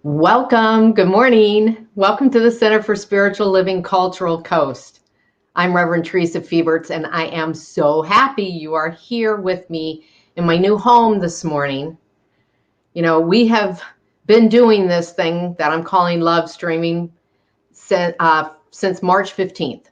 Welcome. Good morning. Welcome to the Center for Spiritual Living Cultural Coast. I'm Reverend Theresa Fieberts, and I am so happy you are here with me in my new home this morning. You know, we have been doing this thing that I'm calling Love Streaming since March 15th,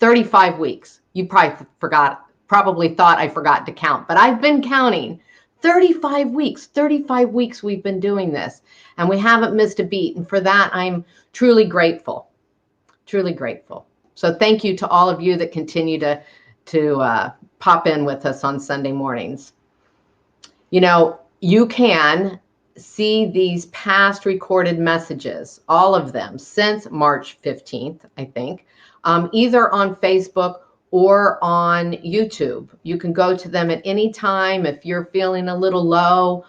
35 weeks. You probably thought I forgot to count, but I've been counting. 35 weeks we've been doing this, and we haven't missed a beat. And for that, I'm truly grateful, truly grateful. So thank you to all of you that continue to pop in with us on Sunday mornings. You know, you can see these past recorded messages, all of them since March 15th, I think, either on Facebook or on YouTube. You can go to them at any time if you're feeling a little low,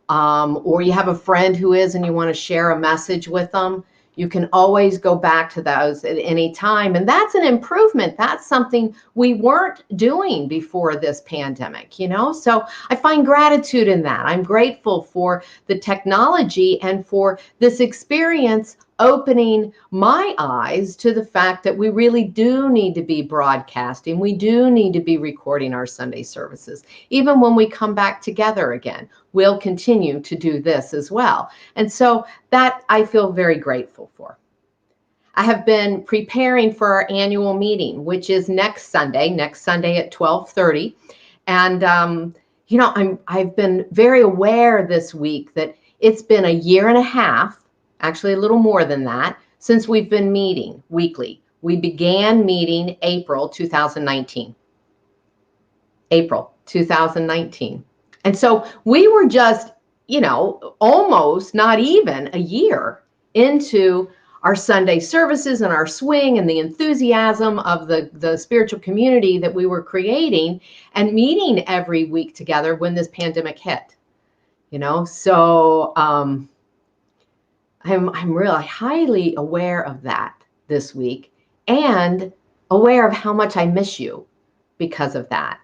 or you have a friend who is and you want to share a message with them. You can always go back to those at any time. And that's an improvement. That's something we weren't doing before this pandemic, you know? So I find gratitude in that. I'm grateful for the technology and for this experience opening my eyes to the fact that we really do need to be broadcasting. We do need to be recording our Sunday services. Even when we come back together again, we'll continue to do this as well. And so that I feel very grateful for. I have been preparing for our annual meeting, which is next Sunday at 12:30. And you know, I've been very aware this week that it's been a year and a half, actually a little more than that, since we've been meeting weekly. We began meeting April 2019. April 2019. And so we were just, you know, almost not even a year into our Sunday services and our swing and the enthusiasm of the spiritual community that we were creating and meeting every week together when this pandemic hit, you know. So I'm really highly aware of that this week and aware of how much I miss you because of that.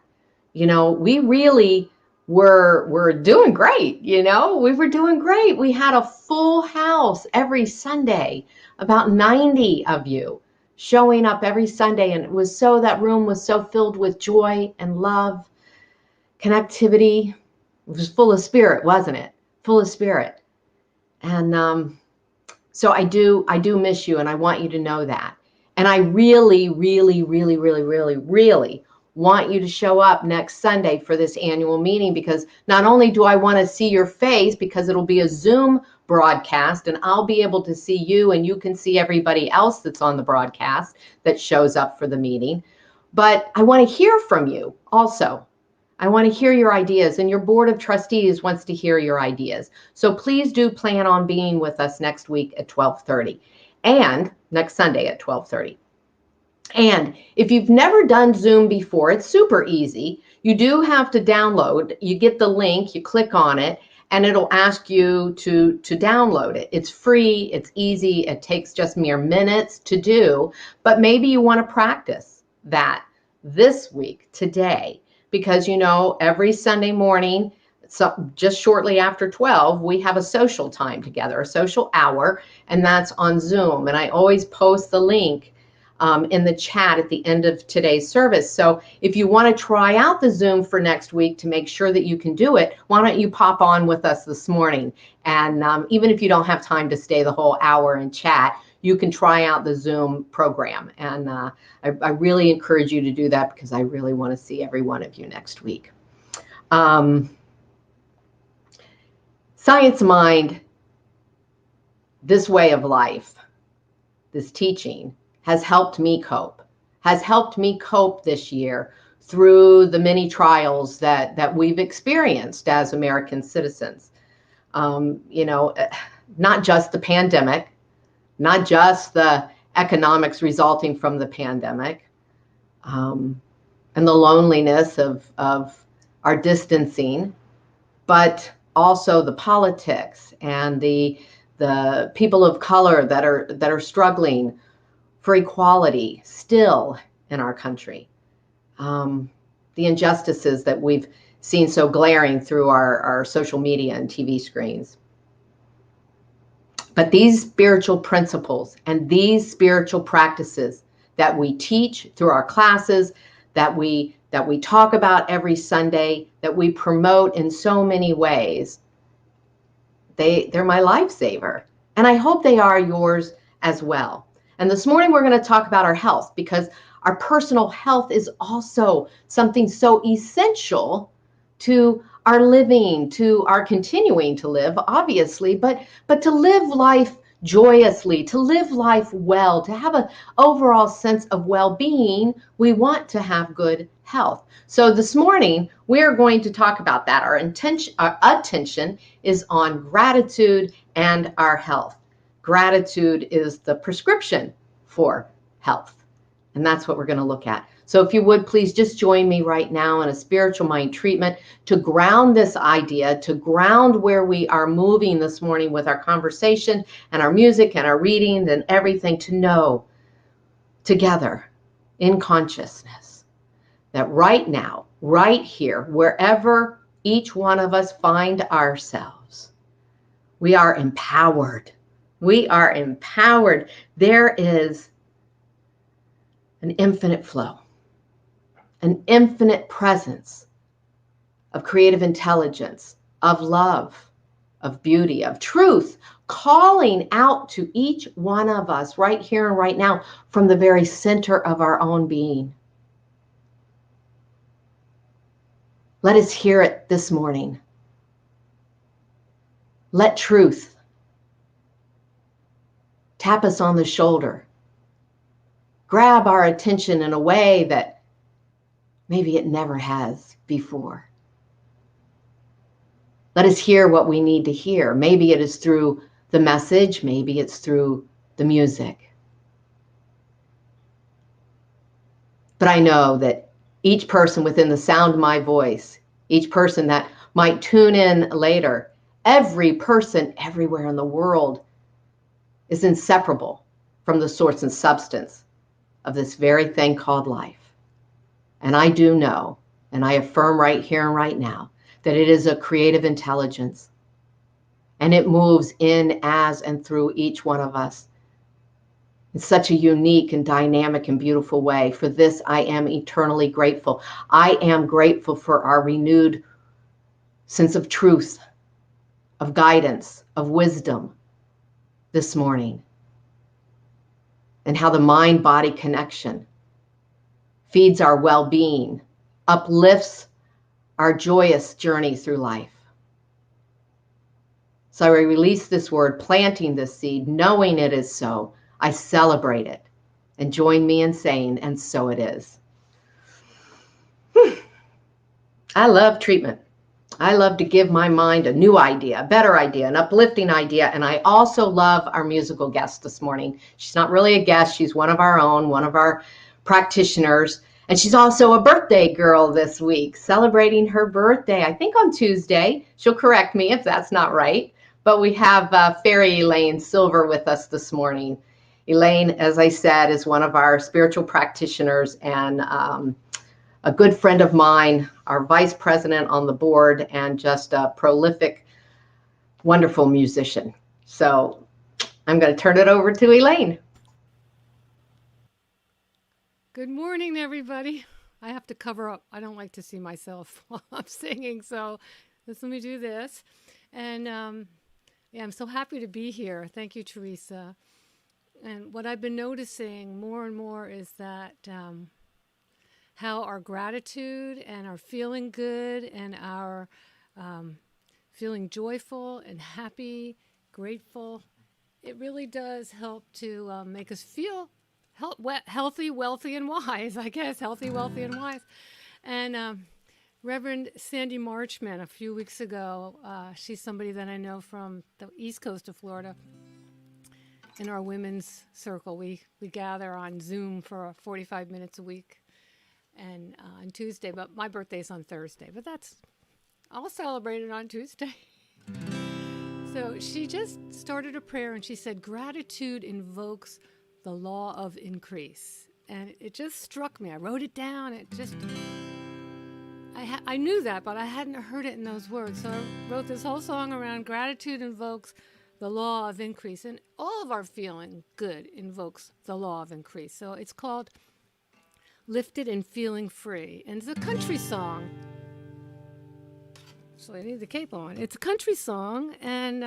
You know, we really were doing great, you know, we were doing great. We had a full house every Sunday, about 90 of you showing up every Sunday. And that room was so filled with joy and love, connectivity. It was full of spirit, wasn't it? Full of spirit. And so I do miss you, and I want you to know that. And I really, really, really, really, really, really want you to show up next Sunday for this annual meeting, because not only do I want to see your face, because it'll be a Zoom broadcast and I'll be able to see you and you can see everybody else that's on the broadcast that shows up for the meeting, but I want to hear from you also. I want to hear your ideas, and your board of trustees wants to hear your ideas. So please do plan on being with us next week at 12:30 and next Sunday at 12:30. And if you've never done Zoom before, it's super easy. You do have to download. You get the link, you click on it, and it'll ask you to download it. It's free, it's easy, it takes just mere minutes to do, but maybe you want to practice that this week, today, because you know, every Sunday morning, so just shortly after 12, we have a social time together, a social hour, and that's on Zoom. And I always post the link in the chat at the end of today's service. So if you want to try out the Zoom for next week to make sure that you can do it, why don't you pop on with us this morning? And even if you don't have time to stay the whole hour and chat, you can try out the Zoom program. And I really encourage you to do that, because I really want to see every one of you next week. Science Mind, this way of life, this teaching, has helped me cope this year through the many trials that we've experienced as American citizens. You know, not just the pandemic, not just the economics resulting from the pandemic, and the loneliness of our distancing, but also the politics and the people of color that are struggling for equality still in our country. The injustices that we've seen so glaring through our social media and TV screens. But these spiritual principles and these spiritual practices that we teach through our classes, that we talk about every Sunday, that we promote in so many ways, they're my lifesaver. And I hope they are yours as well. And this morning we're going to talk about our health, because our personal health is also something so essential to our living, to our continuing to live, obviously, but to live life joyously, to live life well, to have an overall sense of well-being. We want to have good health. So this morning we are going to talk about that. Our attention is on gratitude and our health. Gratitude is the prescription for health. And that's what we're going to look at. So if you would, please just join me right now in a spiritual mind treatment to ground this idea, to ground where we are moving this morning with our conversation and our music and our reading and everything, to know together in consciousness that right now, right here, wherever each one of us find ourselves, we are empowered. We are empowered. There is an infinite flow, an infinite presence of creative intelligence, of love, of beauty, of truth, calling out to each one of us right here and right now from the very center of our own being. Let us hear it this morning. Let truth tap us on the shoulder, grab our attention in a way that maybe it never has before. Let us hear what we need to hear. Maybe it is through the message, maybe it's through the music. But I know that each person within the sound of my voice, each person that might tune in later, every person everywhere in the world is inseparable from the source and substance of this very thing called life. And I do know, and I affirm right here and right now, that it is a creative intelligence, and it moves in, as, and through each one of us in such a unique and dynamic and beautiful way. For this, I am eternally grateful. I am grateful for our renewed sense of truth, of guidance, of wisdom this morning, and how the mind-body connection feeds our well-being, uplifts our joyous journey through life. So I release this word, planting this seed, knowing it is so. I celebrate it. And join me in saying, and so it is. I love treatment. I love to give my mind a new idea, a better idea, an uplifting idea. And I also love our musical guest this morning. She's not really a guest. She's one of our own, one of our practitioners. And she's also a birthday girl this week, celebrating her birthday, I think on Tuesday. She'll correct me if that's not right. But we have Faerie Elaine Silver with us this morning. Elaine, as I said, is one of our spiritual practitioners and a good friend of mine, our vice president on the board, and just a prolific, wonderful musician. So I'm going to turn it over to Elaine. Good morning, everybody. I have to cover up. I don't like to see myself while I'm singing, so let me do this. And yeah, I'm so happy to be here. Thank you, Theresa. And what I've been noticing more and more is that how our gratitude and our feeling good and our feeling joyful and happy, grateful, it really does help to make us feel healthy, wealthy, and wise, I guess. Healthy, wealthy, and wise. And Reverend Sandy Marchman, a few weeks ago, she's somebody that I know from the east coast of Florida. In our women's circle, we gather on Zoom for 45 minutes a week, and on Tuesday. But my birthday's on Thursday. But I'll celebrate it on Tuesday. So she just started a prayer, and she said, "Gratitude invokes the law of increase," and it just struck me. I wrote it down. I knew that, but I hadn't heard it in those words. So I wrote this whole song around gratitude invokes the law of increase. And all of our feeling good invokes the law of increase. So it's called Lifted and Feeling Free. And it's a country song. So I need the cape on. It's a country song. And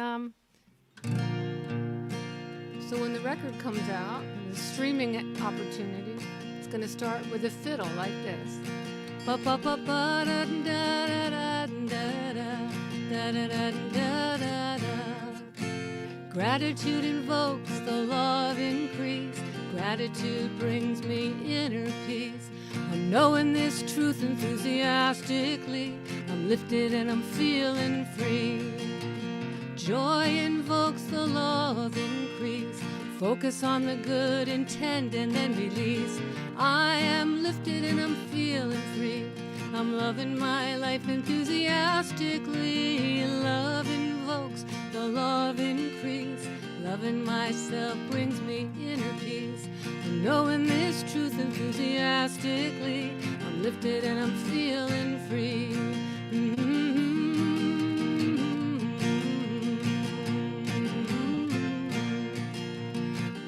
so when the record comes out, the streaming opportunity, it's going to start with a fiddle like this. Gratitude invokes the law of increase. Gratitude brings me inner peace. I'm knowing this truth enthusiastically. I'm lifted and I'm feeling free. Joy invokes the law of increase. Focus on the good, intend, and then release. I am lifted and I'm feeling free. I'm loving my life enthusiastically. Love invokes the law of increase. Loving myself brings me inner peace. I'm knowing this truth enthusiastically. I'm lifted and I'm feeling free.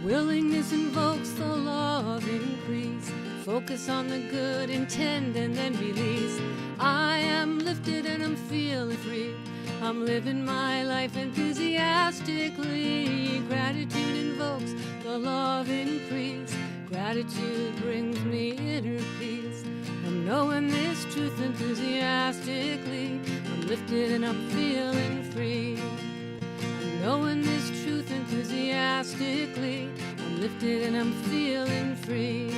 Willingness invokes the law of increase. Focus on the good, intend, and then release. I am lifted and I'm feeling free. I'm living my life enthusiastically. Gratitude invokes the law of increase. Gratitude brings me inner peace. I'm knowing this truth enthusiastically. I'm lifted and I'm feeling free. I'm knowing this truth enthusiastically. I'm lifted and I'm feeling free.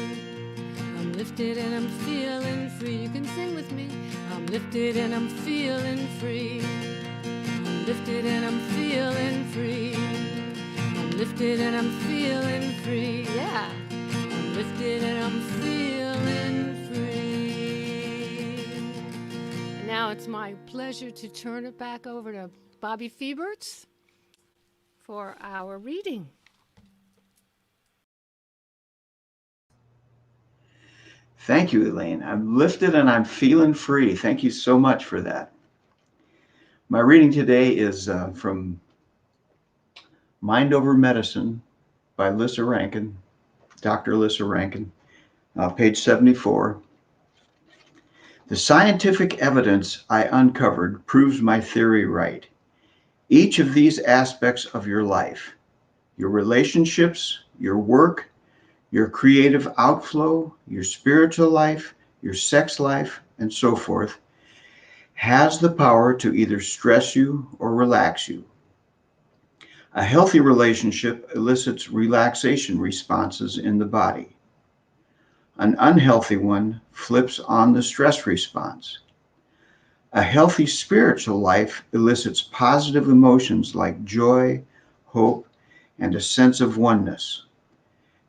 I'm lifted and I'm feeling free. You can sing with me. I'm lifted and I'm feeling free. I'm lifted and I'm feeling free. I'm lifted and I'm feeling free. Yeah. I'm lifted and I'm feeling free. And now it's my pleasure to turn it back over to Bobby Fieberts for our reading. Thank you, Elaine. I'm lifted and I'm feeling free. Thank you so much for that. My reading today is from Mind Over Medicine by Lissa Rankin, Dr. Lissa Rankin, page 74. The scientific evidence I uncovered proves my theory right. Each of these aspects of your life, your relationships, your work, your creative outflow, your spiritual life, your sex life, and so forth, has the power to either stress you or relax you. A healthy relationship elicits relaxation responses in the body. An unhealthy one flips on the stress response. A healthy spiritual life elicits positive emotions like joy, hope, and a sense of oneness,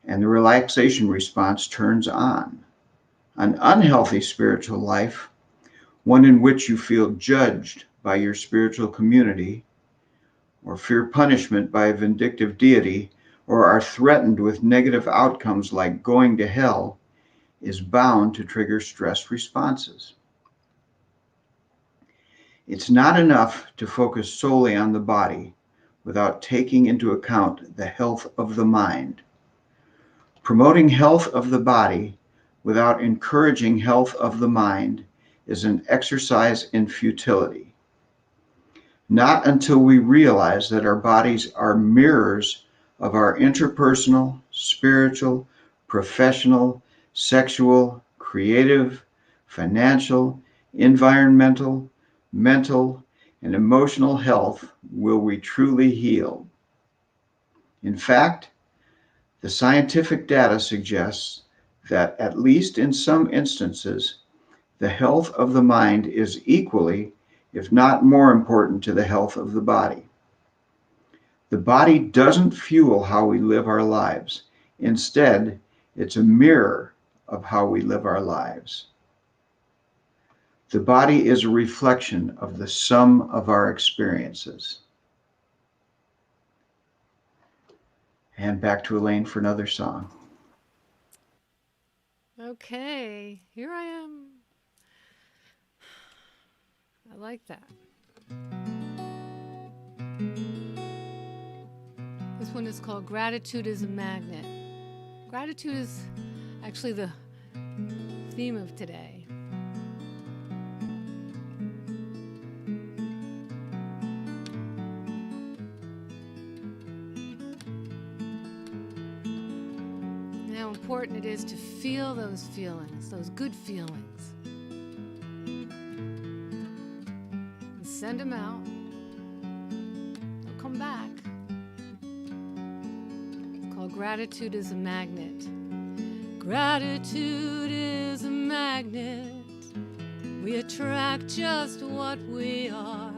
and the relaxation response turns on. An unhealthy spiritual life, one in which you feel judged by your spiritual community, or fear punishment by a vindictive deity, or are threatened with negative outcomes like going to hell, is bound to trigger stress responses. It's not enough to focus solely on the body without taking into account the health of the mind. Promoting health of the body without encouraging health of the mind is an exercise in futility. Not until we realize that our bodies are mirrors of our interpersonal, spiritual, professional, sexual, creative, financial, environmental, mental, and emotional health will we truly heal. In fact, the scientific data suggests that, at least in some instances, the health of the mind is equally, if not more important to the health of the body. The body doesn't fuel how we live our lives. Instead, it's a mirror of how we live our lives. The body is a reflection of the sum of our experiences. And back to Elaine for another song. Okay, here I am. I like that. one is called Gratitude is a Magnet. Gratitude is actually the theme of today. And how important it is to feel those feelings, those good feelings. And send them out. They'll come back. It's called Gratitude is a Magnet. Gratitude is a magnet. We attract just what we are.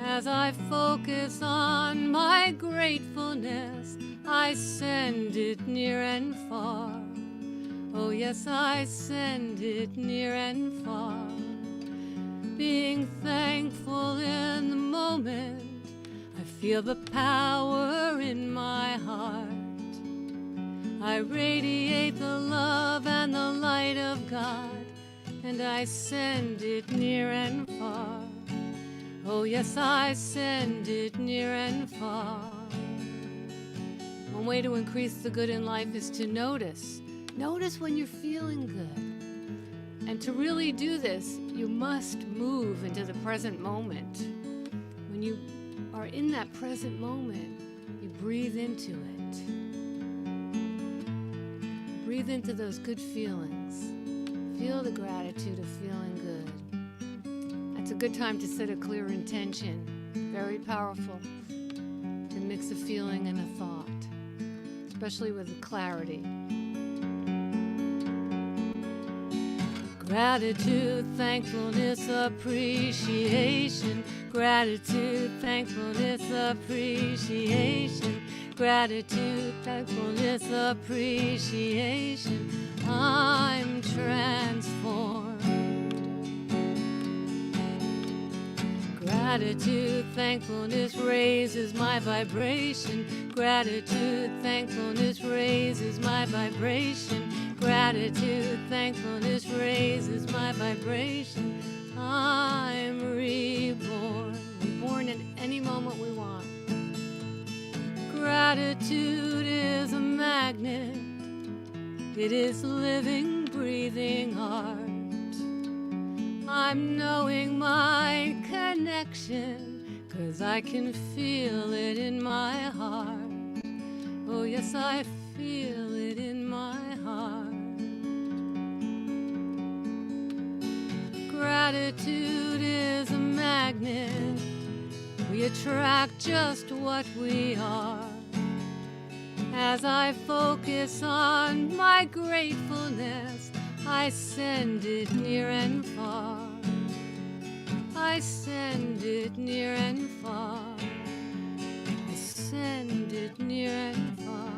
As I focus on my gratefulness, I send it near and far. Oh yes, I send it near and far. Being thankful in the moment, I feel the power in my heart. I radiate the love and the light of God, and I send it near and far. Oh yes, I send it near and far. One way to increase the good in life is to notice. Notice when you're feeling good. And to really do this, you must move into the present moment. When you are in that present moment, you breathe into it. Breathe into those good feelings. Feel the gratitude of feeling good. That's a good time to set a clear intention. Very powerful to mix a feeling and a thought, especially with clarity. Gratitude, thankfulness, appreciation. Gratitude, thankfulness, appreciation. Gratitude, thankfulness, appreciation. I'm transformed. Gratitude, thankfulness raises my vibration. Gratitude, thankfulness raises my vibration. Gratitude, thankfulness raises my vibration. I'm reborn. Reborn at any moment we want. Gratitude is a magnet. It is living, breathing art. I'm knowing my connection, 'cause I can feel it in my heart. Oh yes, I feel it in my heart. Gratitude is a magnet. We attract just what we are. As I focus on my gratefulness, I send it near and far. I send it near and far. I send it near and far.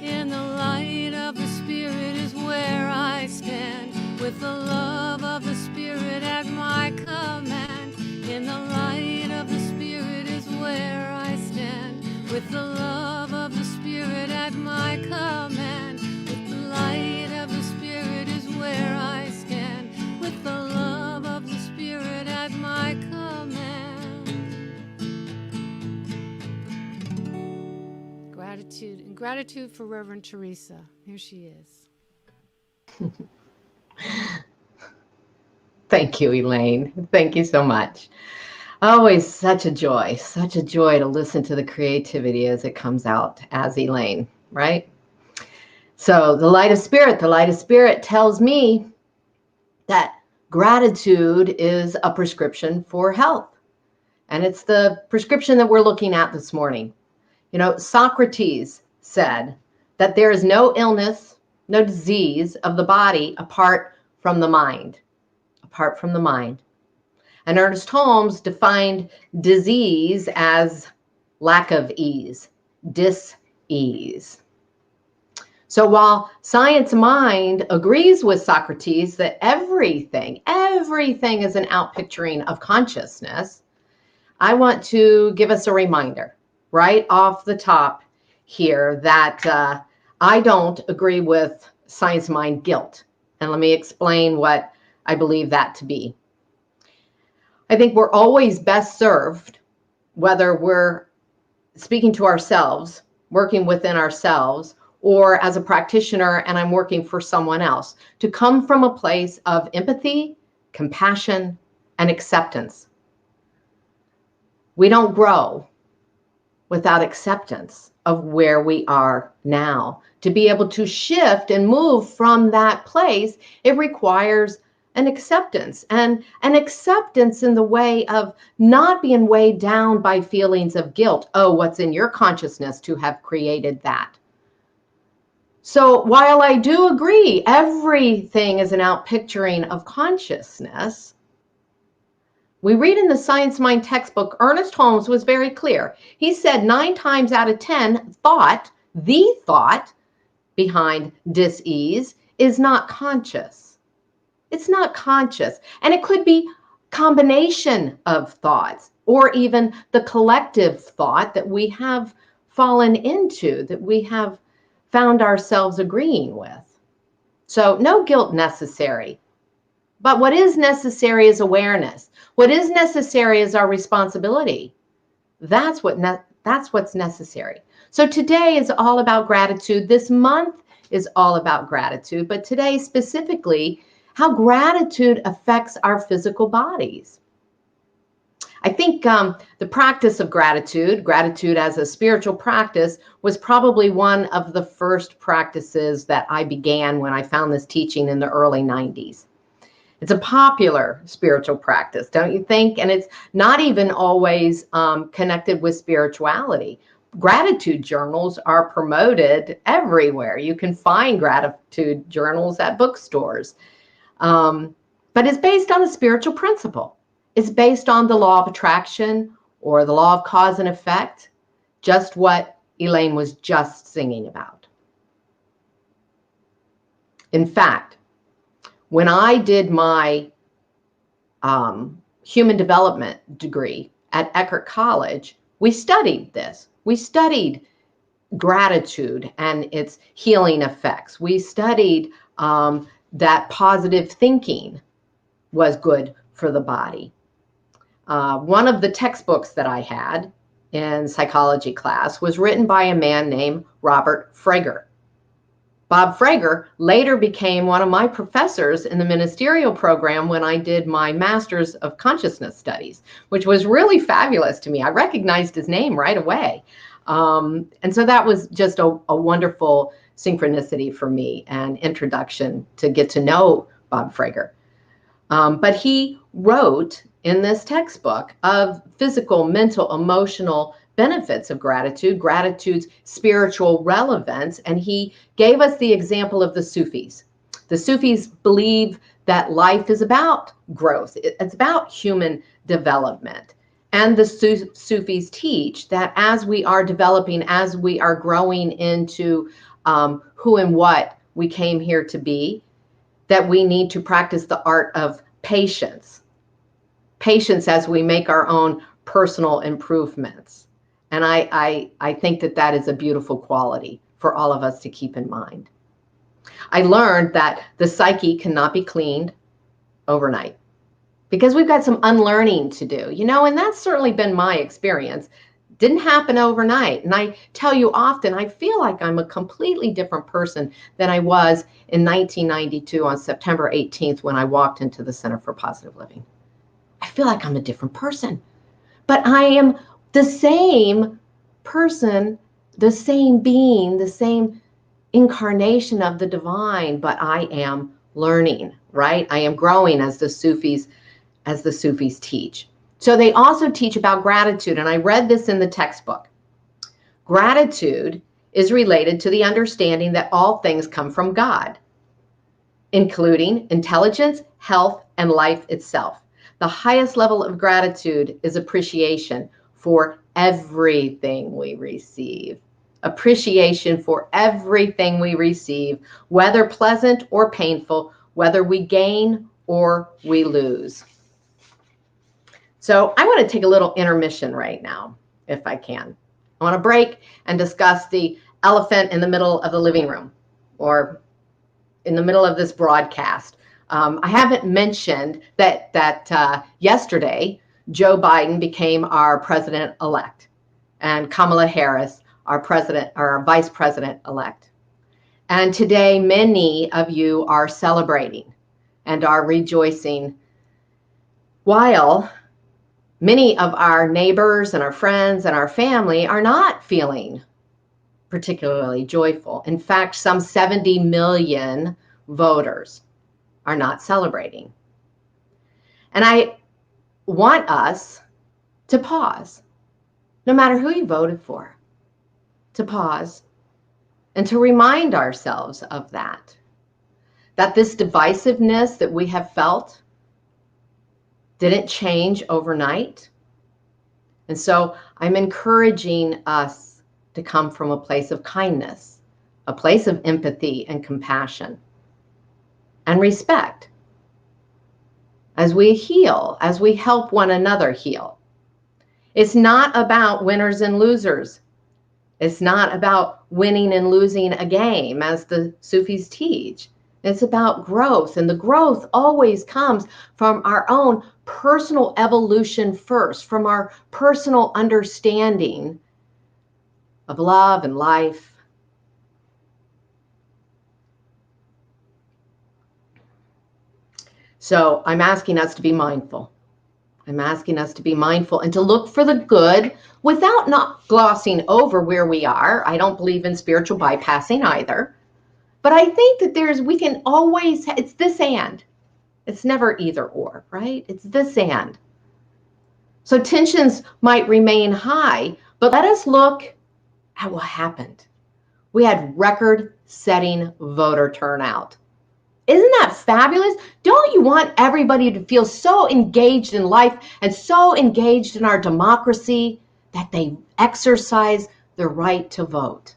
In the light of the Spirit is where I stand, with the love of the Spirit at my command. In the light of the Spirit is where I stand, with the love of the Spirit at my command. With the light of the Spirit is where I stand, with the love of the Spirit at my command. Gratitude, and gratitude for Reverend Theresa. Here she is. Thank you, Elaine. Thank you so much. Always such a joy to listen to the creativity as it comes out as Elaine, right? So the light of spirit tells me that gratitude is a prescription for health. And it's the prescription that we're looking at this morning. You know, Socrates said that there is no illness, no disease of the body apart from the mind. Apart from the mind. And Ernest Holmes defined disease as lack of ease, dis-ease. So while science mind agrees with Socrates that everything is an outpicturing of consciousness, I want to give us a reminder right off the top here that I don't agree with science mind guilt. And let me explain what I believe that to be. I think we're always best served whether we're speaking to ourselves, working within ourselves, or as a practitioner and I'm working for someone else, to come from a place of empathy, compassion, and acceptance. We don't grow without acceptance of where we are now. To be able to shift and move from that place, it requires an acceptance, and an acceptance in the way of not being weighed down by feelings of guilt. Oh, what's in your consciousness to have created that? So while I do agree, everything is an outpicturing of consciousness, we read in the Science Mind textbook, Ernest Holmes was very clear. He said 9 times out of 10, the thought behind dis-ease is not conscious. It's not conscious. And it could be combination of thoughts, or even the collective thought that we have fallen into, that we have found ourselves agreeing with. So no guilt necessary. But what is necessary is awareness. What is necessary is our responsibility. That's what's necessary. So today is all about gratitude. This month is all about gratitude, but today specifically, how gratitude affects our physical bodies. I think the practice of gratitude as a spiritual practice, was probably one of the first practices that I began when I found this teaching in the early 90s. It's a popular spiritual practice, don't you think? And it's not even always connected with spirituality. Gratitude journals are promoted everywhere. You can find gratitude journals at bookstores. But it's based on a spiritual principle. It's based on the law of attraction or the law of cause and effect, just what Elaine was just singing about. In fact, when I did my human development degree at Eckhart College, we studied this. We studied gratitude and its healing effects. We studied that positive thinking was good for the body. One of the textbooks that I had in psychology class was written by a man named Robert Frager. Bob Frager later became one of my professors in the ministerial program when I did my Master's of Consciousness Studies, which was really fabulous to me. I recognized his name right away. And so that was just a wonderful synchronicity for me and introduction to get to know Bob Frager. But he wrote in this textbook of physical, mental, emotional benefits of gratitude, gratitude's spiritual relevance, and he gave us the example of the Sufis. The Sufis believe that life is about growth. It's about human development. And the Sufis teach that as we are developing, as we are growing into who and what we came here to be, that we need to practice the art of patience. Patience as we make our own personal improvements. And I think that that is a beautiful quality for all of us to keep in mind. I learned that the psyche cannot be cleaned overnight because we've got some unlearning to do, and that's certainly been my experience. Didn't happen overnight. And I tell you often, I feel like I'm a completely different person than I was in 1992 on September 18th when I walked into the Center for Positive Living. I feel like I'm a different person, but I am the same person, the same being, the same incarnation of the divine, but I am learning, right? I am growing as the Sufis teach. So they also teach about gratitude, and I read this in the textbook. Gratitude is related to the understanding that all things come from God, including intelligence, health, and life itself. The highest level of gratitude is appreciation for everything we receive. Appreciation for everything we receive, whether pleasant or painful, whether we gain or we lose. So I want to take a little intermission right now, if I can. I want to break and discuss the elephant in the middle of the living room, or in the middle of this broadcast. I haven't mentioned that yesterday, Joe Biden became our president-elect, and Kamala Harris, our president or our vice president-elect. And today, many of you are celebrating and are rejoicing, while many of our neighbors and our friends and our family are not feeling particularly joyful. In fact, some 70 million voters are not celebrating. And I want us to pause, no matter who you voted for, to pause and to remind ourselves of that this divisiveness that we have felt didn't change overnight. And so I'm encouraging us to come from a place of kindness, a place of empathy and compassion and respect as we heal, as we help one another heal. It's not about winners and losers. It's not about winning and losing a game, as the Sufis teach. It's about growth, and the growth always comes from our own personal evolution first, from our personal understanding of love and life. So I'm asking us to be mindful. I'm asking us to be mindful and to look for the good without not glossing over where we are. I don't believe in spiritual bypassing either. But I think that we can always, it's this and. It's never either or, right? It's this and. So tensions might remain high, but let us look at what happened. We had record-setting voter turnout. Isn't that fabulous? Don't you want everybody to feel so engaged in life and so engaged in our democracy that they exercise their right to vote?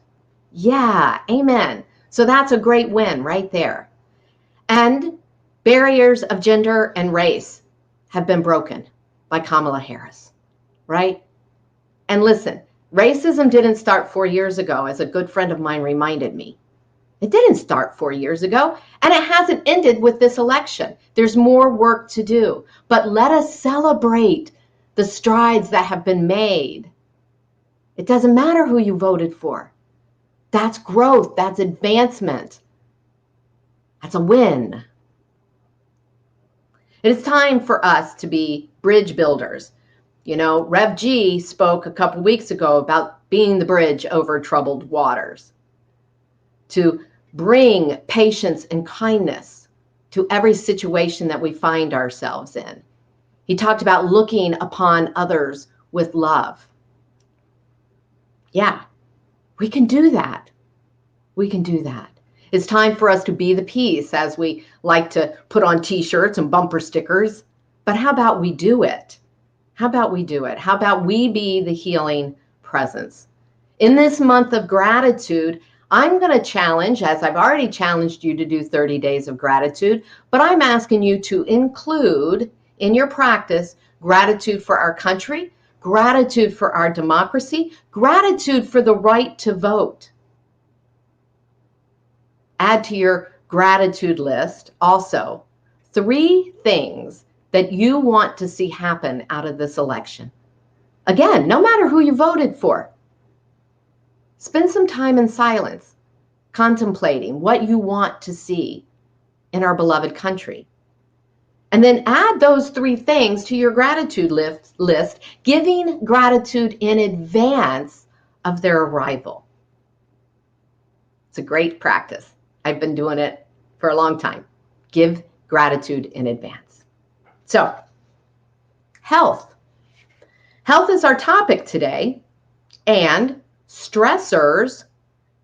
Yeah, amen. So that's a great win right there. And barriers of gender and race have been broken by Kamala Harris, right? And listen, racism didn't start 4 years ago, as a good friend of mine reminded me. It didn't start 4 years ago, and it hasn't ended with this election. There's more work to do, but let us celebrate the strides that have been made. It doesn't matter who you voted for. That's growth, that's advancement. That's a win. It is time for us to be bridge builders. You know, Rev G spoke a couple weeks ago about being the bridge over troubled waters, to bring patience and kindness to every situation that we find ourselves in. He talked about looking upon others with love. Yeah, we can do that. We can do that. It's time for us to be the peace, as we like to put on t-shirts and bumper stickers. But how about we do it? How about we do it? How about we be the healing presence? In this month of gratitude, I'm going to challenge, as I've already challenged you to do 30 days of gratitude, but I'm asking you to include in your practice gratitude for our country, gratitude for our democracy, gratitude for the right to vote. Add to your gratitude list also 3 things that you want to see happen out of this election. Again, no matter who you voted for, spend some time in silence, contemplating what you want to see in our beloved country. And then add those 3 things to your gratitude list, giving gratitude in advance of their arrival. It's a great practice. I've been doing it for a long time. Give gratitude in advance. So, health. Health is our topic today, and stressors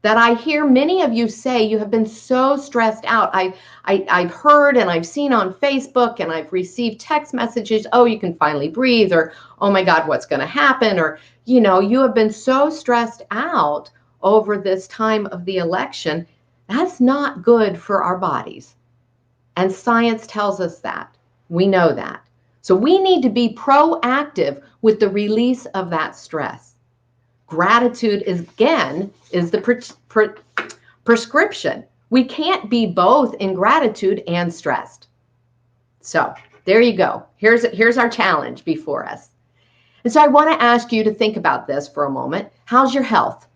that I hear many of you say you have been so stressed out. I've heard and I've seen on Facebook, and I've received text messages, oh, you can finally breathe, or oh my God, what's going to happen? Or, you know, you have been so stressed out over this time of the election. That's not good for our bodies. And science tells us that. We know that. So we need to be proactive with the release of that stress. Gratitude is the prescription. We can't be both in gratitude and stressed. So there you go. Here's our challenge before us. And so I want to ask you to think about this for a moment. How's your health?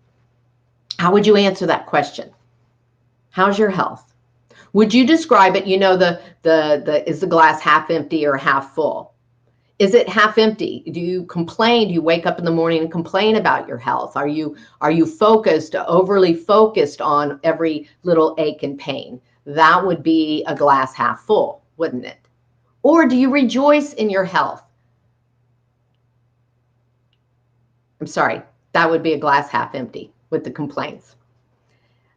How would you answer that question? How's your health? Would you describe it, you know, is the glass half empty or half full? Is it half empty? Do you complain? Do you wake up in the morning and complain about your health? Are you focused, overly focused on every little ache and pain? That would be a glass half full, wouldn't it? Or do you rejoice in your health? I'm sorry, that would be a glass half empty with the complaints.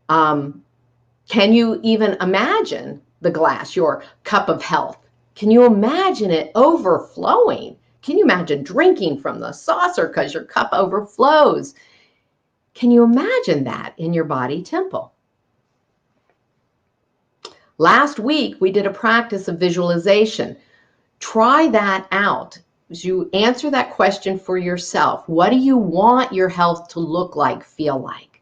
Can you even imagine the glass, your cup of health? Can you imagine it overflowing? Can you imagine drinking from the saucer because your cup overflows? Can you imagine that in your body temple? Last week, we did a practice of visualization. Try that out. As you answer that question for yourself, what do you want your health to look like, feel like?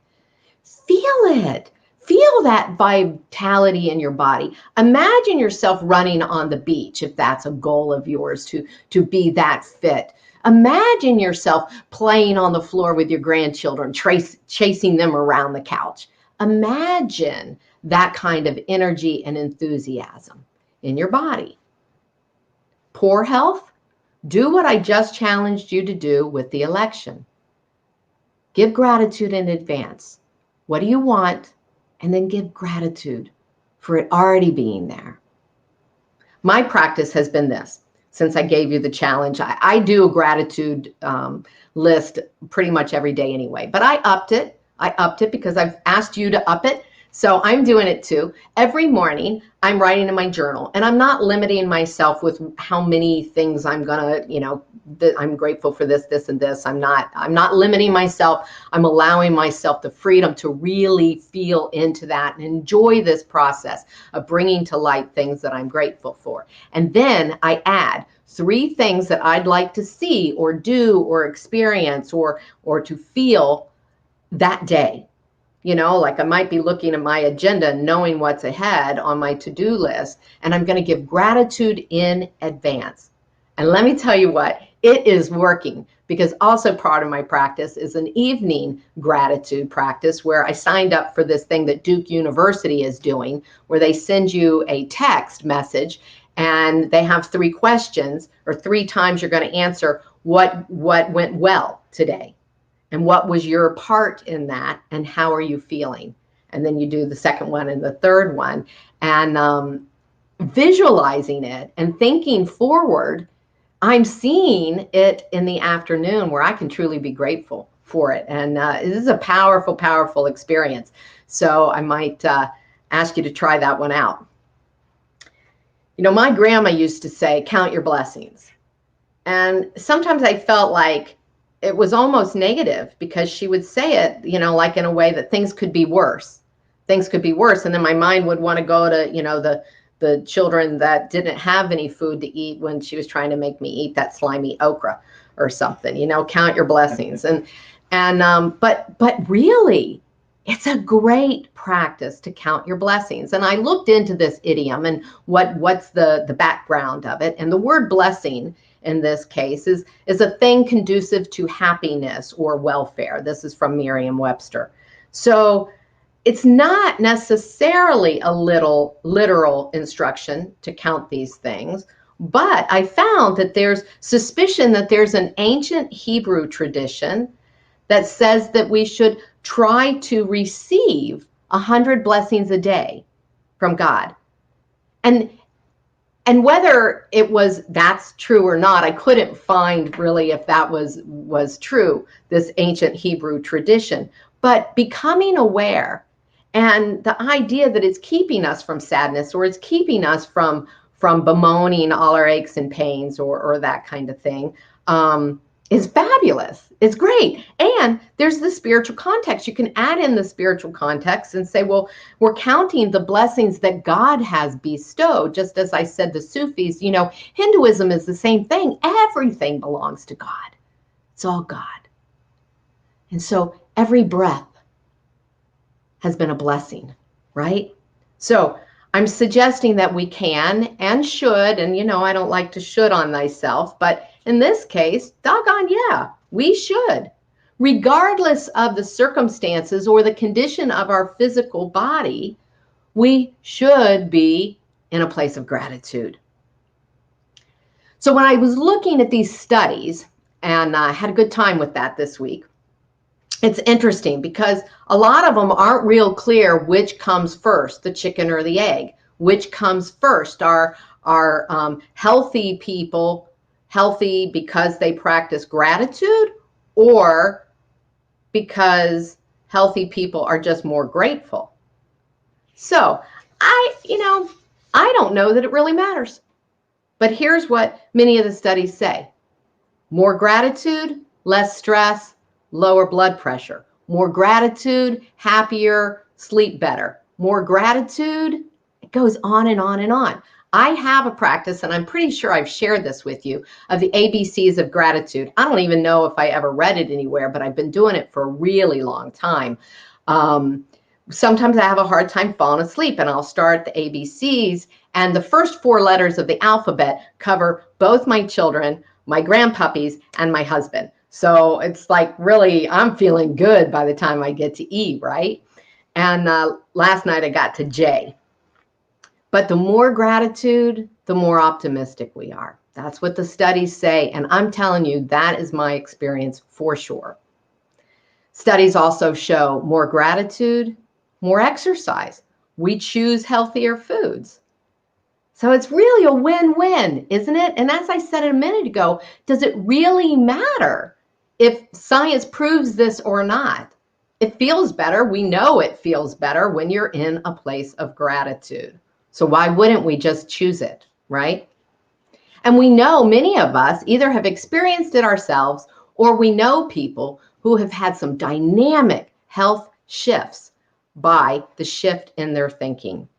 Feel it. Feel that vitality in your body. Imagine yourself running on the beach, if that's a goal of yours, to be that fit. Imagine yourself playing on the floor with your grandchildren, chasing them around the couch. Imagine that kind of energy and enthusiasm in your body. Poor health? Do what I just challenged you to do with the election. Give gratitude in advance. What do you want? And then give gratitude for it already being there. My practice has been this. Since I gave you the challenge, I do a gratitude list pretty much every day anyway. But I upped it. Because I've asked you to up it. So I'm doing it too. Every morning, I'm writing in my journal. And I'm not limiting myself with how many things I'm going to, I'm grateful for this, this, and this. I'm not limiting myself. I'm allowing myself the freedom to really feel into that and enjoy this process of bringing to light things that I'm grateful for. And then I add 3 things that I'd like to see or do or experience or to feel that day. Like I might be looking at my agenda, knowing what's ahead on my to-do list, and I'm going to give gratitude in advance. And let me tell you what, it is working, because also part of my practice is an evening gratitude practice where I signed up for this thing that Duke University is doing, where they send you a text message and they have 3 questions or 3 times you're going to answer what went well today. And what was your part in that, and how are you feeling? And then you do the second one and the third one, and visualizing it and thinking forward. I'm seeing it in the afternoon where I can truly be grateful for it. And this is a powerful, powerful experience. So I might ask you to try that one out. My grandma used to say, count your blessings. And sometimes I felt like it was almost negative, because she would say it, like in a way that things could be worse. Things could be worse. And then my mind would want to go to, the children that didn't have any food to eat when she was trying to make me eat that slimy okra or something, count your blessings. But really, it's a great practice to count your blessings. And I looked into this idiom and what's the background of it. And the word blessing in this case is a thing conducive to happiness or welfare. This is from Merriam-Webster. So it's not necessarily a literal instruction to count these things, but I found that there's suspicion that there's an ancient Hebrew tradition that says that we should try to receive 100 blessings a day from God. And whether that's true or not, I couldn't find really if that was true, this ancient Hebrew tradition. But becoming aware, and the idea that it's keeping us from sadness, or it's keeping us from bemoaning all our aches and pains or that kind of thing, is fabulous. It's great. And there's the spiritual context. You can add in the spiritual context and say, well, we're counting the blessings that God has bestowed. Just as I said, the Sufis, Hinduism is the same thing. Everything belongs to God. It's all God. And so every breath has been a blessing, right? So I'm suggesting that we can and should, and I don't like to should on thyself, but in this case, doggone yeah, we should. Regardless of the circumstances or the condition of our physical body, we should be in a place of gratitude. So when I was looking at these studies, and I had a good time with that this week, it's interesting because a lot of them aren't real clear which comes first, the chicken or the egg. Which comes first? Are healthy people healthy because they practice gratitude, or because healthy people are just more grateful? So I don't know that it really matters. But here's what many of the studies say. More gratitude, less stress, lower blood pressure. More gratitude, happier, sleep better. More gratitude, it goes on and on and on. I have a practice, and I'm pretty sure I've shared this with you, of the ABCs of gratitude. I don't even know if I ever read it anywhere, but I've been doing it for a really long time. Sometimes I have a hard time falling asleep, and I'll start the ABCs, and the first 4 letters of the alphabet cover both my children, my grandpuppies, and my husband. So it's like, really, I'm feeling good by the time I get to E, right? And last night I got to J. But the more gratitude, the more optimistic we are. That's what the studies say. And I'm telling you, that is my experience for sure. Studies also show more gratitude, more exercise. We choose healthier foods. So it's really a win-win, isn't it? And as I said a minute ago, does it really matter if science proves this or not? It feels better. We know it feels better when you're in a place of gratitude. So why wouldn't we just choose it, right? And we know many of us either have experienced it ourselves, or we know people who have had some dynamic health shifts by the shift in their thinking,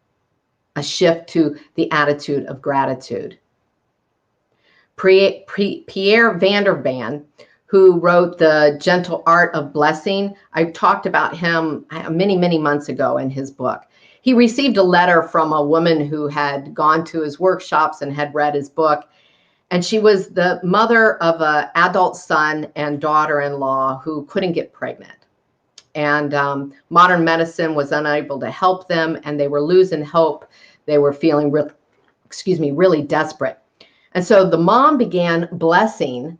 a shift to the attitude of gratitude. Pierre Vandervan, who wrote The Gentle Art of Blessing, I talked about him many, many months ago in his book. He received a letter from a woman who had gone to his workshops and had read his book. And she was the mother of an adult son and daughter-in-law who couldn't get pregnant. And modern medicine was unable to help them, and they were losing hope. They were feeling really desperate. And so the mom began blessing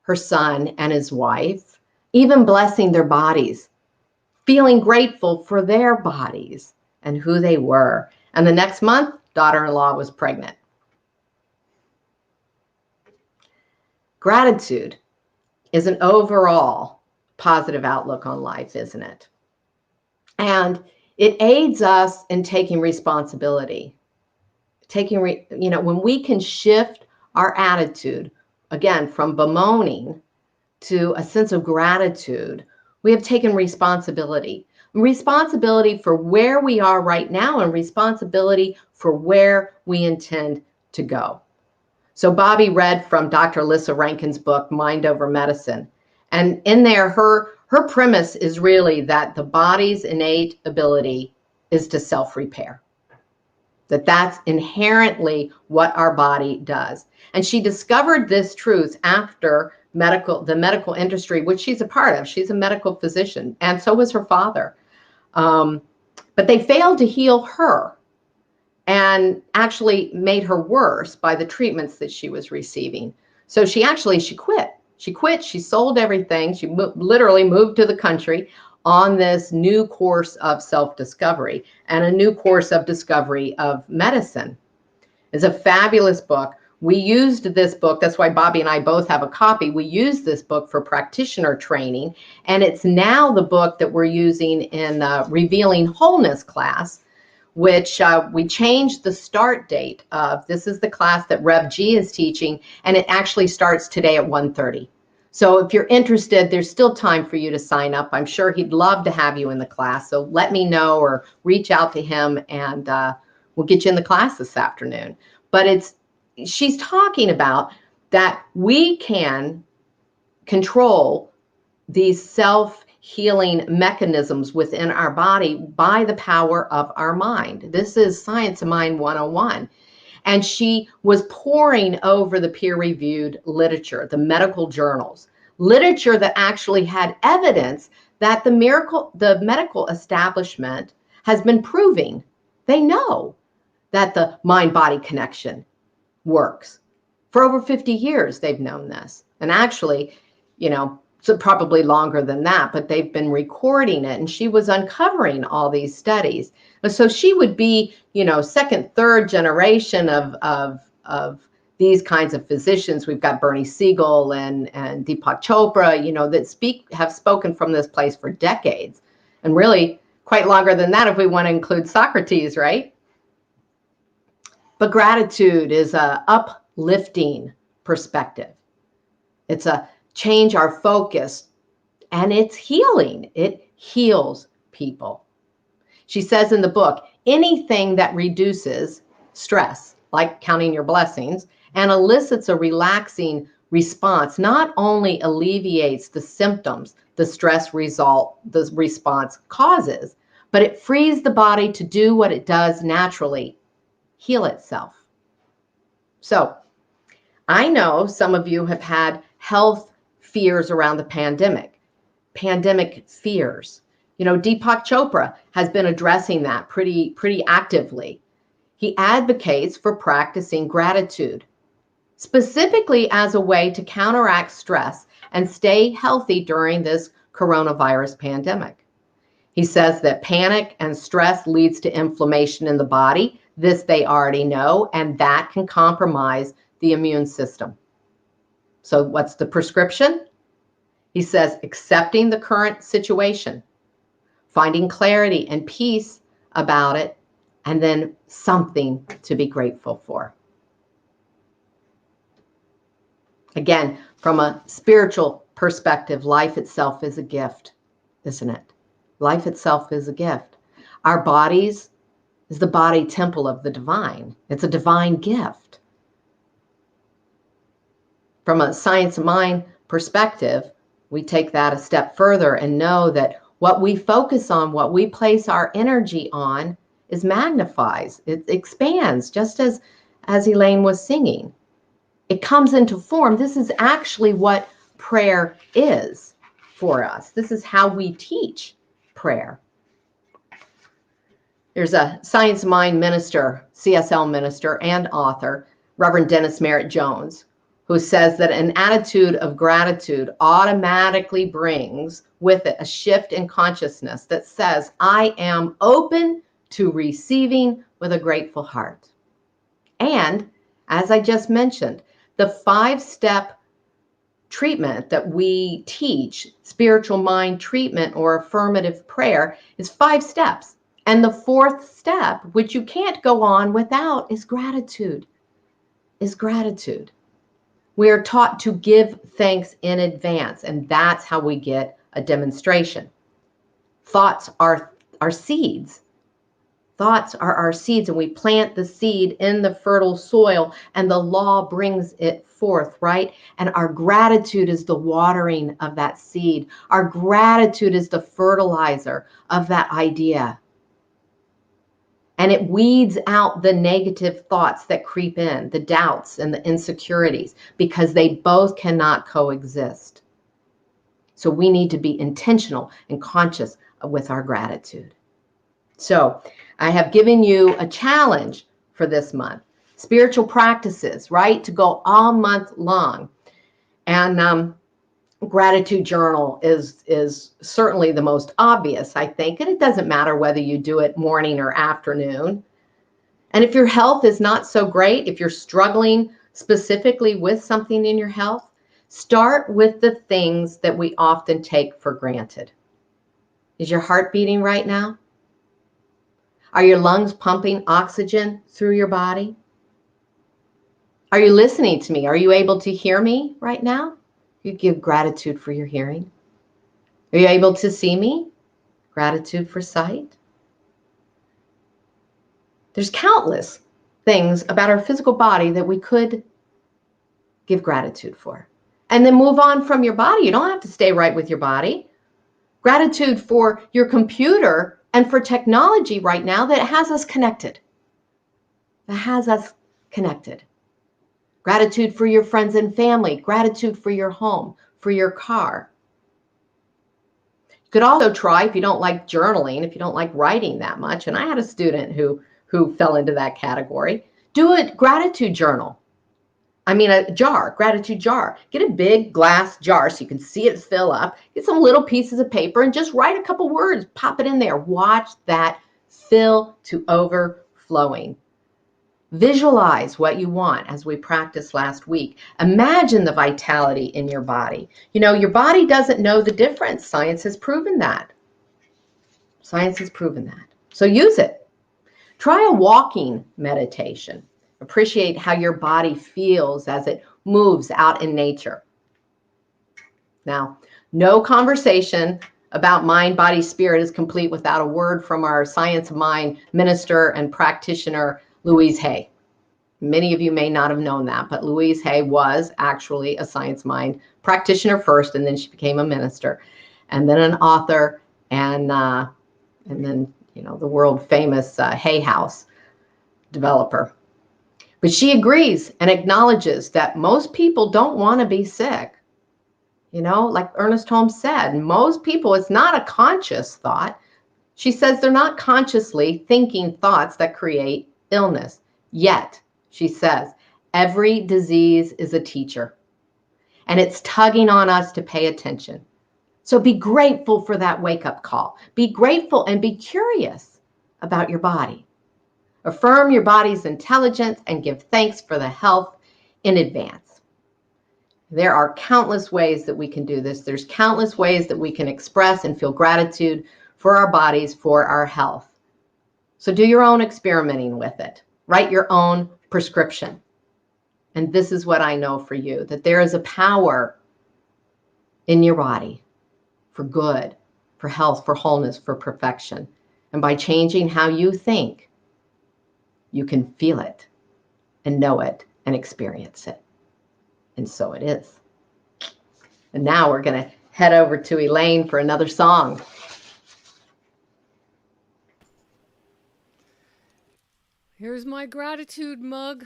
her son and his wife, even blessing their bodies, feeling grateful for their bodies and who they were. And the next month, daughter-in-law was pregnant. Gratitude is an overall positive outlook on life, isn't it? And it aids us in taking responsibility. When we can shift our attitude, again, from bemoaning to a sense of gratitude, we have taken responsibility. Responsibility for where we are right now, and responsibility for where we intend to go. So Bobby read from Dr. Lissa Rankin's book, Mind Over Medicine. And in there, her premise is really that the body's innate ability is to self-repair. That's inherently what our body does. And she discovered this truth after the medical industry, which she's a part of. She's a medical physician, and so was her father. But they failed to heal her, and actually made her worse by the treatments that she was receiving. So she quit. She sold everything. She literally moved to the country on this new course of self-discovery and a new course of discovery of medicine. It's a fabulous book. We used this book. That's why Bobby and I both have a copy. We used this book for practitioner training, and it's now the book that we're using in Revealing Wholeness class, which we changed the start date of. This is the class that Rev G is teaching, and it actually starts today at 1:30. So if you're interested, there's still time for you to sign up. I'm sure he'd love to have you in the class. So let me know or reach out to him, and we'll get you in the class this afternoon. But she's talking about that we can control these healing mechanisms within our body by the power of our mind. This is Science of Mind 101. And she was poring over the peer-reviewed literature, the medical journals, literature that actually had evidence that the medical establishment has been proving. They know that the mind-body connection works. For over 50 years, they've known this. And actually, so probably longer than that, but they've been recording it. And she was uncovering all these studies. And so she would be, second, third generation of these kinds of physicians. We've got Bernie Siegel and Deepak Chopra, that have spoken from this place for decades. And really quite longer than that if we want to include Socrates, right? But gratitude is a uplifting perspective. It's a change our focus, and it's healing. It heals people. She says in the book, anything that reduces stress, like counting your blessings, and elicits a relaxing response, not only alleviates the symptoms the response causes, but it frees the body to do what it does naturally, heal itself. So I know some of you have had health fears around the pandemic fears. Deepak Chopra has been addressing that pretty actively. He advocates for practicing gratitude, specifically as a way to counteract stress and stay healthy during this coronavirus pandemic. He says that panic and stress leads to inflammation in the body. This they already know, and that can compromise the immune system. So what's the prescription? He says accepting the current situation, finding clarity and peace about it, and then something to be grateful for. Again, from a spiritual perspective, life itself is a gift, isn't it? Life itself is a gift. Our bodies is the body temple of the divine. It's a divine gift. From a Science of Mind perspective, we take that a step further and know that what we focus on, what we place our energy on, is magnifies. It expands, just as Elaine was singing. It comes into form. This is actually what prayer is for us. This is how we teach prayer. There's a Science of Mind minister, CSL minister and author, Reverend Dennis Merritt Jones, who says that an attitude of gratitude automatically brings with it a shift in consciousness that says, I am open to receiving with a grateful heart. And as I just mentioned, the 5-step treatment that we teach, spiritual mind treatment or affirmative prayer, is 5 steps. And the 4th step, which you can't go on without, is gratitude. We are taught to give thanks in advance, and that's how we get a demonstration. Thoughts are seeds. Thoughts are our seeds, and we plant the seed in the fertile soil, and the law brings it forth, right? And our gratitude is the watering of that seed. Our gratitude is the fertilizer of that idea. And it weeds out the negative thoughts that creep in, the doubts and the insecurities, because they both cannot coexist. So we need to be intentional and conscious with our gratitude. So I have given you a challenge for this month. Spiritual practices, right? To go all month long. And gratitude journal is certainly the most obvious, I think, and it doesn't matter whether you do it morning or afternoon. And if your health is not so great, if you're struggling specifically with something in your health, start with the things that we often take for granted. Is your heart beating right now? Are your lungs pumping oxygen through your body? Are you listening to me? Are you able to hear me right now? You give gratitude for your hearing. Are you able to see me? Gratitude for sight. There's countless things about our physical body that we could give gratitude for. And then move on from your body. You don't have to stay right with your body. Gratitude for your computer and for technology right now that has us connected. Gratitude for your friends and family. Gratitude for your home, for your car. You could also try, if you don't like journaling, if you don't like writing that much, and I had a student who fell into that category, do a gratitude journal. A jar, gratitude jar. Get a big glass jar so you can see it fill up. Get some little pieces of paper and just write a couple words. Pop it in there. Watch that fill to overflowing. Visualize what you want, as we practiced last week. Imagine the vitality in your body. Your body doesn't know the difference. Science has proven that. So use it. Try a walking meditation. Appreciate how your body feels as it moves out in nature. Now, no conversation about mind, body, spirit is complete without a word from our Science of Mind minister and practitioner, Louise Hay. Many of you may not have known that, but Louise Hay was actually a Science Mind practitioner first, and then she became a minister, and then an author, and then the world famous Hay House developer. But she agrees and acknowledges that most people don't want to be sick. Like Ernest Holmes said, most people, it's not a conscious thought. She says they're not consciously thinking thoughts that create illness. Yet, she says, every disease is a teacher, and it's tugging on us to pay attention. So be grateful for that wake-up call. Be grateful and be curious about your body. Affirm your body's intelligence and give thanks for the health in advance. There are countless ways that we can do this. There's countless ways that we can express and feel gratitude for our bodies, for our health. So do your own experimenting with it. Write your own prescription. And this is what I know for you, that there is a power in your body for good, for health, for wholeness, for perfection. And by changing how you think, you can feel it and know it and experience it. And so it is. And now we're going to head over to Elaine for another song. Here's my gratitude mug,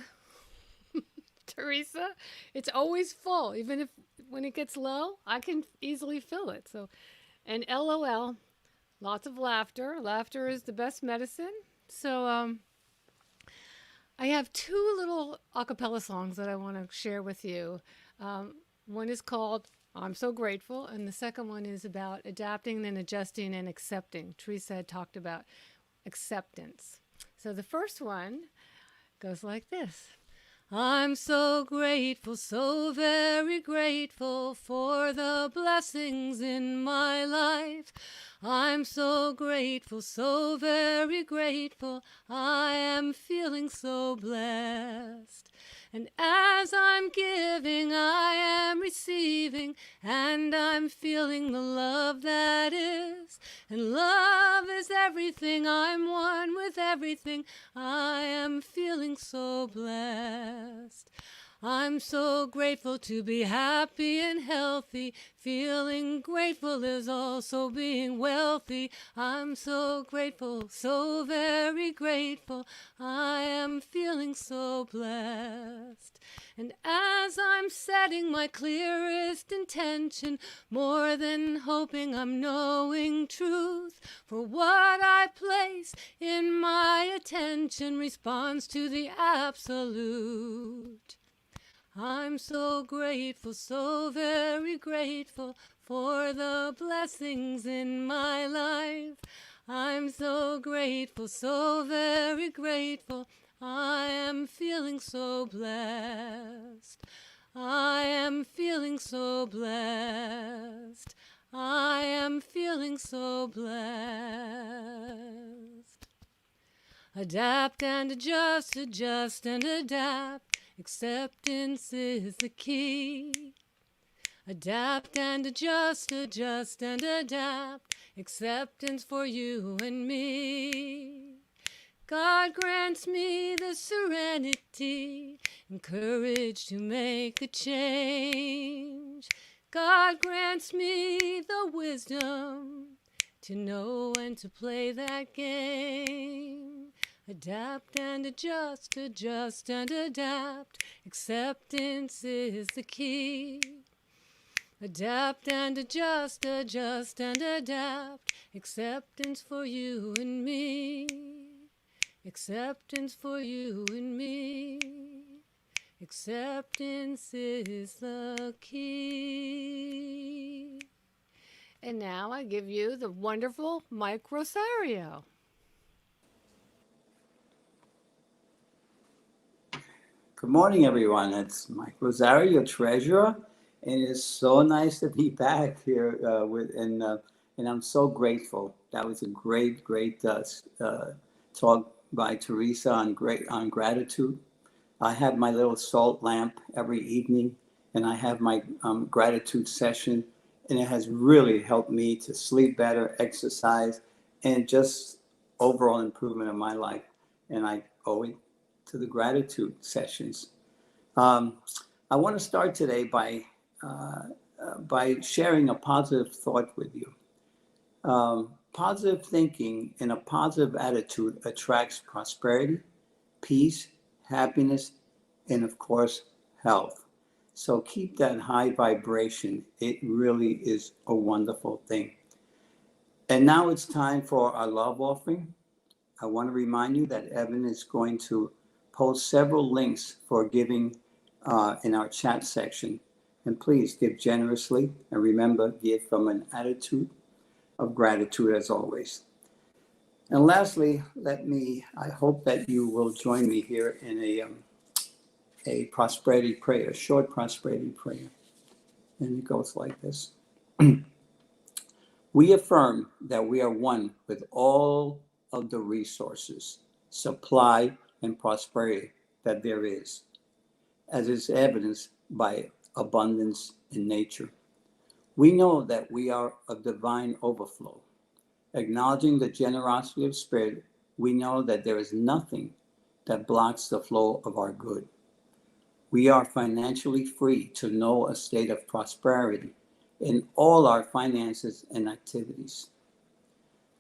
Theresa. It's always full, even if when it gets low, I can easily fill it. So, and LOL, lots of laughter. Laughter is the best medicine. So, I have two little a cappella songs that I want to share with you. One is called I'm So Grateful, and the second one is about adapting and adjusting and accepting. Theresa had talked about acceptance. So the first one goes like this. I'm so grateful, so very grateful for the blessings in my life. I'm so grateful, so very grateful. I am feeling so blessed. And as I'm giving, I am receiving, and I'm feeling the love that is. And love is everything, I'm one with everything. I am feeling so blessed. I'm so grateful to be happy and healthy. Feeling grateful is also being wealthy. I'm so grateful, so very grateful. I am feeling so blessed. And as I'm setting my clearest intention, more than hoping I'm knowing truth, for what I place in my attention responds to the absolute. I'm so grateful, so very grateful for the blessings in my life. I'm so grateful, so very grateful. I am feeling so blessed. I am feeling so blessed. I am feeling so blessed. Adapt and adjust, adjust and adapt. Acceptance is the key. Adapt and adjust, adjust and adapt. Acceptance for you and me. God grants me the serenity and courage to make a change. God grants me the wisdom to know and to play that game. Adapt and adjust, adjust and adapt. Acceptance is the key. Adapt and adjust, adjust and adapt. Acceptance for you and me. Acceptance for you and me. Acceptance is the key. And now I give you the wonderful Mike Rosario. Good morning, everyone. It's Mike Rosario, your treasurer, and it's so nice to be back here and I'm so grateful. That was a great talk by Theresa on gratitude. I have my little salt lamp every evening, and I have my gratitude session, and it has really helped me to sleep better, exercise, and just overall improvement of my life. And I owe it to the gratitude sessions. I want to start today by sharing a positive thought with you. Positive thinking and a positive attitude attracts prosperity, peace, happiness, and of course, health. So keep that high vibration. It really is a wonderful thing. And now it's time for our love offering. I want to remind you that Evan is going to post several links for giving in our chat section. And please give generously, and remember, give from an attitude of gratitude as always. And lastly, I hope that you will join me here in a prosperity prayer, a short prosperity prayer. And it goes like this. We affirm that we are one with all of the resources, supply, and prosperity that there is, as is evidenced by abundance in nature. We know that we are of divine overflow. Acknowledging the generosity of spirit, we know that there is nothing that blocks the flow of our good. We are financially free to know a state of prosperity in all our finances and activities.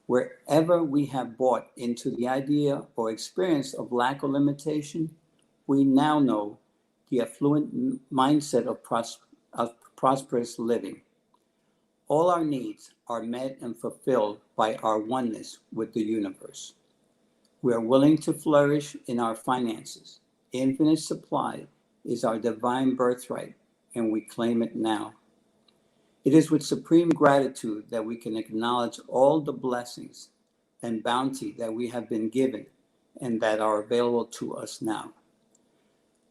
Wherever we have bought into the idea or experience of lack or limitation, we now know the affluent mindset of prosperous living. All our needs are met and fulfilled by our oneness with the universe. We are willing to flourish in our finances. Infinite supply is our divine birthright, and we claim it now. It is with supreme gratitude that we can acknowledge all the blessings and bounty that we have been given and that are available to us now.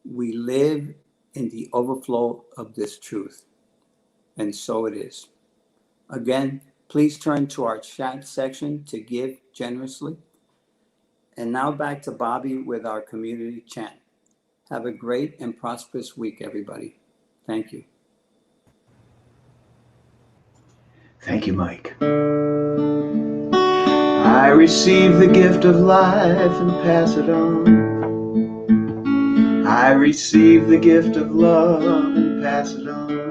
We live in the overflow of this truth, and so it is. Again, please turn to our chat section to give generously. And now back to Bobby with our community chant. Have a great and prosperous week, everybody. Thank you. Thank you, Mike. I receive the gift of life and pass it on. I receive the gift of love and pass it on.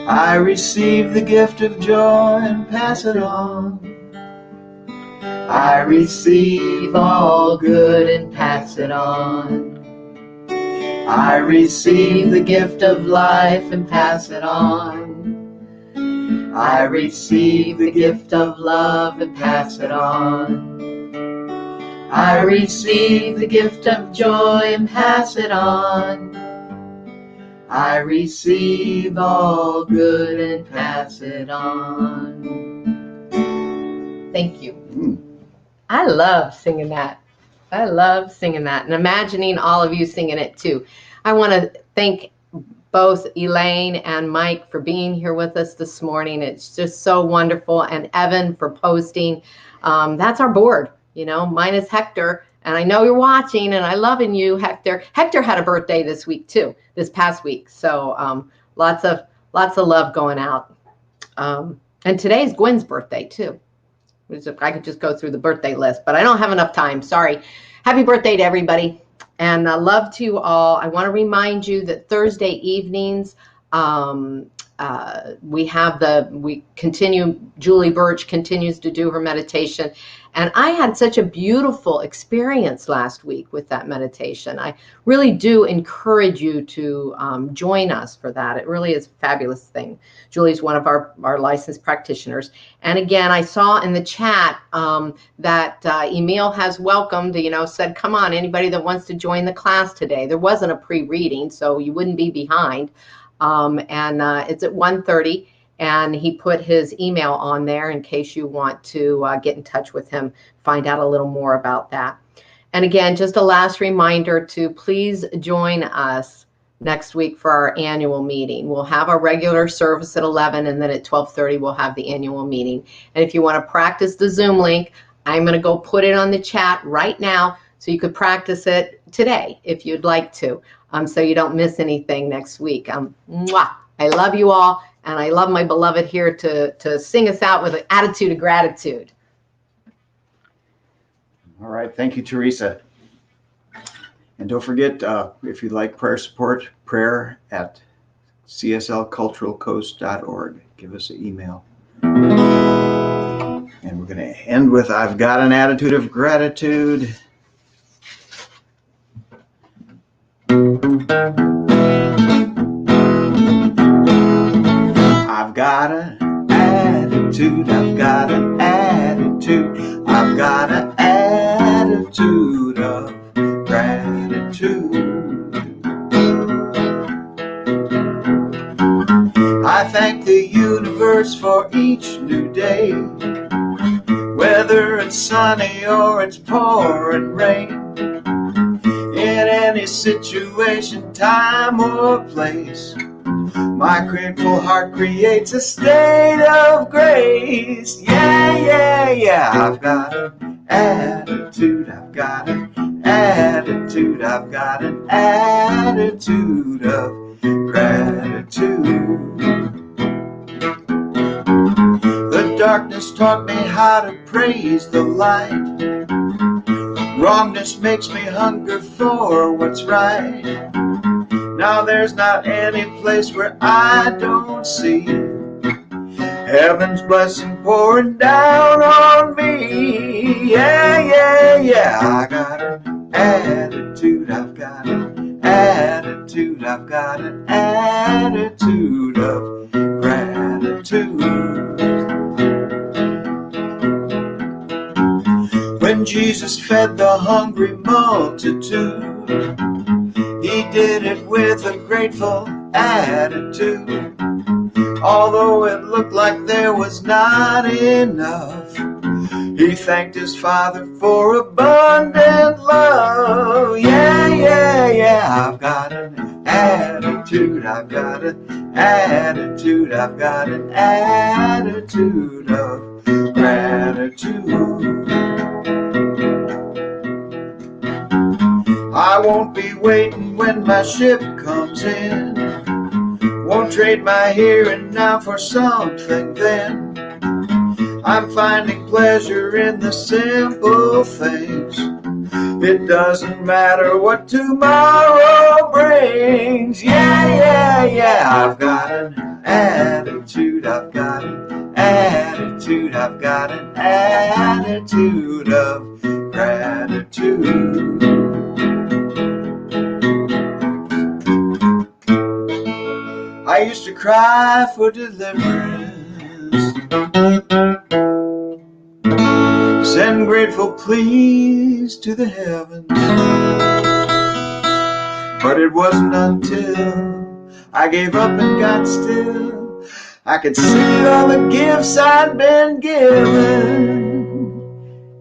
I receive the gift of joy and pass it on. I receive all good and pass it on. I receive the gift of life and pass it on. I receive the gift of love and pass it on. I receive the gift of joy and pass it on. I receive all good and pass it on. Thank you. I love singing that. I love singing that and imagining all of you singing it too. I want to thank both Elaine and Mike for being here with us this morning. It's just so wonderful. And Evan for posting. That's our board, mine is Hector. And I know you're watching and I loving you, Hector. Hector had a birthday this week too, this past week. So lots of love going out. And today's Gwen's birthday too. I could just go through the birthday list, but I don't have enough time. Sorry. Happy birthday to everybody. And love to you all. I want to remind you that Thursday evenings, Julie Birch continues to do her meditation. And I had such a beautiful experience last week with that meditation. I really do encourage you to join us for that. It really is a fabulous thing. Julie's one of our licensed practitioners. And again, I saw in the chat that Emil has welcomed, said, come on, anybody that wants to join the class today. There wasn't a pre-reading, so you wouldn't be behind. It's at 1:30. And he put his email on there in case you want to get in touch with him, find out a little more about that. And again, just a last reminder to please join us next week for our annual meeting. We'll have our regular service at 11, and then at 12:30 we'll have the annual meeting. And if you want to practice the Zoom link, I'm going to go put it on the chat right now so you could practice it today if you'd like to, so you don't miss anything next week. Mwah! I love you all. And I love my beloved here to sing us out with an attitude of gratitude. All right. Thank you, Theresa. And don't forget, if you'd like prayer support, prayer at CSLCulturalCoast.org. Give us an email. And we're going to end with, I've got an attitude of gratitude. I've got an attitude, I've got an attitude, I've got an attitude of gratitude. I thank the universe for each new day, whether it's sunny or it's pouring rain. In any situation, time or place, my grateful heart creates a state of grace. Yeah, yeah, yeah. I've got an attitude, I've got an attitude, I've got an attitude of gratitude. The darkness taught me how to praise the light. Wrongness makes me hunger for what's right. Now there's not any place where I don't see heaven's blessing pouring down on me. Yeah, yeah, yeah. I got an attitude, I've got an attitude, I've got an attitude of gratitude. When Jesus fed the hungry multitude, he did it with a grateful attitude. Although it looked like there was not enough, he thanked his Father for abundant love. Yeah, yeah, yeah. I've got an attitude, I've got an attitude, I've got an attitude of gratitude. I won't be waiting when my ship comes in. Won't trade my here and now for something then. I'm finding pleasure in the simple things. It doesn't matter what tomorrow brings. Yeah, yeah, yeah. I've got an attitude, I've got an attitude, I've got an attitude of gratitude. I used to cry for deliverance, send grateful pleas to the heavens. But it wasn't until I gave up and got still I could see all the gifts I'd been given.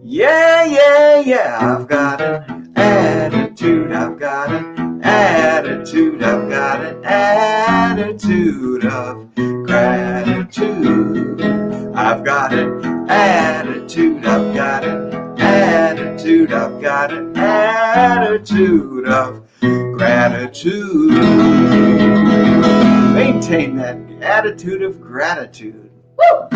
Yeah, yeah, yeah. I've got an attitude, I've got an attitude, I've got an attitude of gratitude. I've got an attitude, I've got an attitude, I've got an attitude of gratitude. Maintain that attitude of gratitude. Woo!